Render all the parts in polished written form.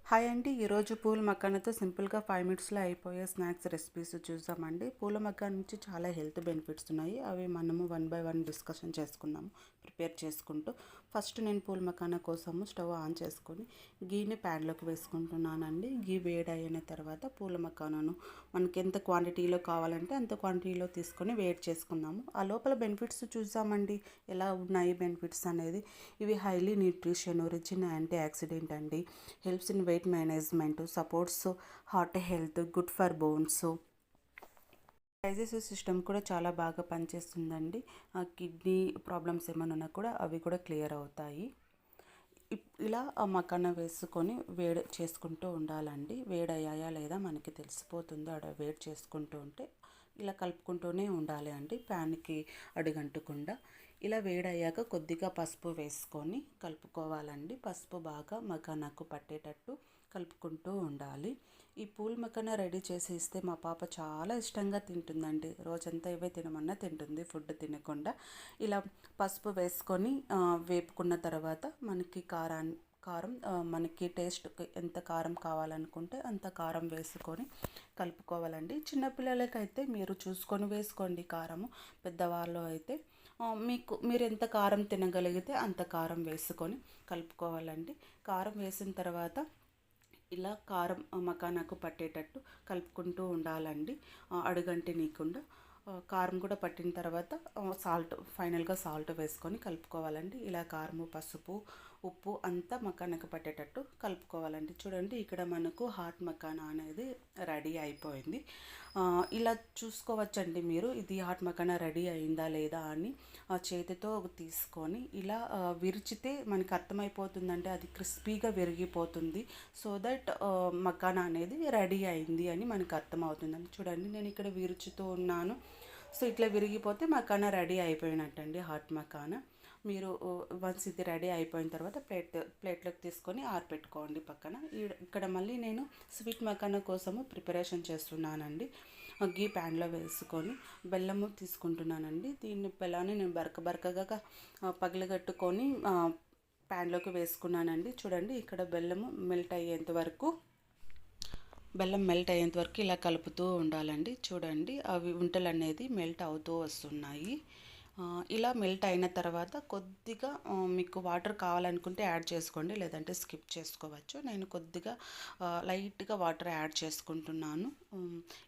Hi అండి. ఈరోజు పూల మక్కానతో సింపుల్గా 5 మినిట్స్లో అయిపోయే స్నాక్స్ రెసిపీస్ చూద్దామండి. పూల మక్కా నుంచి చాలా హెల్త్ బెనిఫిట్స్ ఉన్నాయి. అవి మనము వన్ బై వన్ డిస్కషన్ చేసుకుందాము ప్రిపేర్ చేసుకుంటూ. ఫస్ట్ నేను పూల మక్కాన కోసము స్టవ్ ఆన్ చేసుకొని గీని ప్యాన్లోకి వేసుకుంటున్నానండి. గీ వేడి అయిన తర్వాత పూల మక్కానను మనకి ఎంత క్వాంటిటీలో కావాలంటే అంత క్వాంటిటీలో తీసుకొని వేడి చేసుకుందాము. ఆ లోపల బెనిఫిట్స్ చూద్దామండి, ఎలా ఉన్నాయి బెనిఫిట్స్ అనేది. ఇవి highly nutrition, rich in antioxidant అండి, helps in weight management, supports heart health, good for bones, digestive system కూడా చాలా బాగా పనిచేస్తుందండి. కిడ్నీ ప్రాబ్లమ్స్ ఏమైనా ఉన్నా కూడా అవి కూడా క్లియర్ అవుతాయి. ఇలా మకాన వేసుకొని వేడి చేసుకుంటూ ఉండాలండి. వేడయ్యాయా లేదా మనకి తెలిసిపోతుంది. వేడి చేసుకుంటూ ఉంటే ఇలా కలుపుకుంటూనే ఉండాలి అండి, ప్యాన్కి అడుగంటకుండా. ఇలా వేడయ్యాక కొద్దిగా పసుపు వేసుకొని కలుపుకోవాలండి. పసుపు బాగా మకానకు పట్టేటట్టు కలుపుకుంటూ ఉండాలి. ఈ పూల్ మకాన రెడీ చేసి ఇస్తే మా పాప చాలా ఇష్టంగా తింటుందండి. రోజంతా ఇవే తినమన్నా తింటుంది, ఫుడ్ తినకుండా. ఇలా పసుపు వేసుకొని వేపుకున్న తర్వాత మనకి కారం మనకి టేస్ట్కి ఎంత కారం కావాలనుకుంటే అంత కారం వేసుకొని కలుపుకోవాలండి. చిన్నపిల్లలకైతే మీరు చూసుకొని వేసుకోండి కారము. పెద్దవాళ్ళు అయితే మీరు ఎంత కారం తినగలిగితే అంత కారం వేసుకొని కలుపుకోవాలండి. కారం వేసిన తర్వాత ఇలా కారం మకానాకు పట్టేటట్టు కలుపుకుంటూ ఉండాలండి, అడుగంటనీయకుండా. కారం కూడా పట్టిన తర్వాత ఫైనల్గా సాల్ట్ వేసుకొని కలుపుకోవాలండి. ఇలా కారము, పసుపు, ఉప్పు అంతా మకానకు పట్టేటట్టు కలుపుకోవాలండి. చూడండి, ఇక్కడ మనకు హాట్ మకానా అనేది రెడీ అయిపోయింది. ఇలా చూసుకోవచ్చండి మీరు, ఇది హాట్ మకానా రెడీ అయిందా లేదా అని. చేతితో తీసుకొని ఇలా విరిచితే మనకి అర్థమైపోతుందంటే అది క్రిస్పీగా విరిగిపోతుంది. సో దట్ మకానా అనేది రెడీ అయింది అని మనకు అర్థమవుతుందండి. చూడండి, నేను ఇక్కడ విరుచుతూ ఉన్నాను. సో ఇట్లా విరిగిపోతే మకానా రెడీ అయిపోయినట్టండి, హాట్ మకానా. మీరు వన్స్ ఇది రెడీ అయిపోయిన తర్వాత ప్లేట్లోకి తీసుకొని ఆరపెట్టుకోండి పక్కన. ఇక్కడ మళ్ళీ నేను స్వీట్ మకానా కోసము ప్రిపరేషన్ చేస్తున్నానండి. గీ ప్యాన్లో వేసుకొని బెల్లము తీసుకుంటున్నానండి. బెల్లాన్ని నేను బరకగా పగలగట్టుకొని ప్యాన్లోకి వేసుకున్నానండి. చూడండి, ఇక్కడ బెల్లం మెల్ట్ అయ్యేంత వరకు ఇలా కలుపుతూ ఉండాలండి. చూడండి, అవి ఉంటలు అనేది మెల్ట్ అవుతూ వస్తున్నాయి. ఇలా మెల్ట్ అయిన తర్వాత కొద్దిగా మీకు వాటర్ కావాలనుకుంటే యాడ్ చేసుకోండి, లేదంటే స్కిప్ చేసుకోవచ్చు. నేను కొద్దిగా లైట్గా వాటర్ యాడ్ చేసుకుంటున్నాను.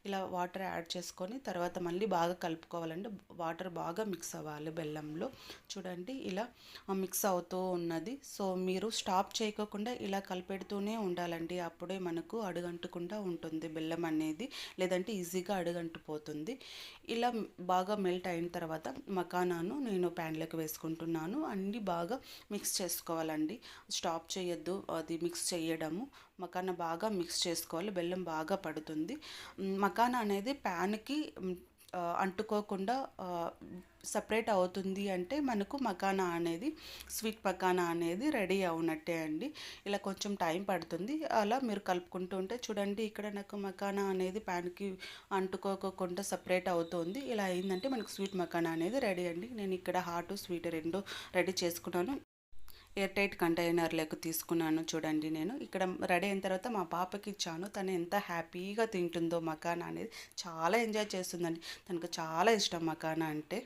ఇలా వాటర్ యాడ్ చేసుకొని తర్వాత మళ్ళీ బాగా కలుపుకోవాలండి. వాటర్ బాగా మిక్స్ అవ్వాలి బెల్లంలో. చూడండి, ఇలా మిక్స్ అవుతూ ఉన్నది. సో మీరు స్టాప్ చేయకుండా ఇలా కలిపెడుతూనే ఉండాలండి. అప్పుడే మనకు అడుగంటకుండా ఉంటుంది బెల్లం అనేది, లేదంటే ఈజీగా అడుగంటిపోతుంది. ఇలా బాగా మెల్ట్ అయిన తర్వాత మకానాను నేను ప్యాన్లోకి వేసుకుంటున్నాను. అన్నీ బాగా మిక్స్ చేసుకోవాలండి, స్టాప్ చేయొద్దు అది మిక్స్ చేయడము. మకానా బాగా మిక్స్ చేసుకోవాలి, బెల్లం బాగా పడుతుంది. మకానా అనేది ప్యాన్కి అంటుకోకుండా సపరేట్ అవుతుంది అంటే మనకు మకానా అనేది, స్వీట్ మకానా అనేది రెడీ అవునట్టే అండి. ఇలా కొంచెం టైం పడుతుంది. అలా మీరు కలుపుకుంటూ ఉంటే చూడండి, ఇక్కడ నాకు మకానా అనేది ప్యాన్కి అంటుకోకుండా సపరేట్ అవుతుంది. ఇలా అయిందంటే మనకు స్వీట్ మకానా అనేది రెడీ అండి. నేను ఇక్కడ హాట్ స్వీట్ రెండు రెడీ చేసుకున్నాను. ఎయిర్ టైట్ కంటైనర్లకు తీసుకున్నాను. చూడండి, నేను ఇక్కడ రెడీ అయిన తర్వాత మా పాపకి ఇచ్చాను. తను ఎంత హ్యాపీగా తింటుందో మకానా అనేది, చాలా ఎంజాయ్ చేస్తుందండి. తనకు చాలా ఇష్టం మకానా అంటే.